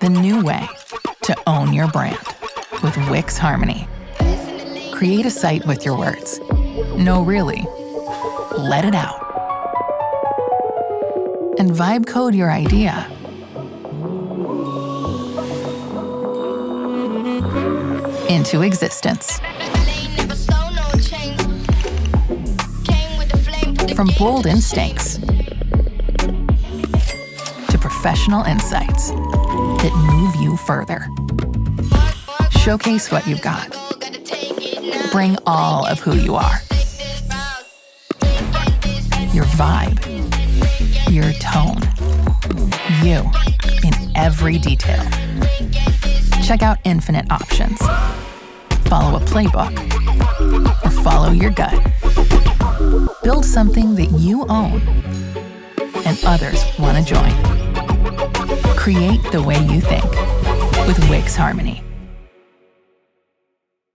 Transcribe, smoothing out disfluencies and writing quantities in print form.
The new way to own your brand with Wix Harmony. Create a site with your words. No, really. Let it out. And vibe code your idea. Into existence. From bold instincts to professional insights that move you further. Showcase what you've got. Bring all of who you are. Your vibe, your tone, you in every detail. Check out infinite options. Follow a playbook or follow your gut. Build something that you own and others want to join. Create the way you think with Wix Harmony.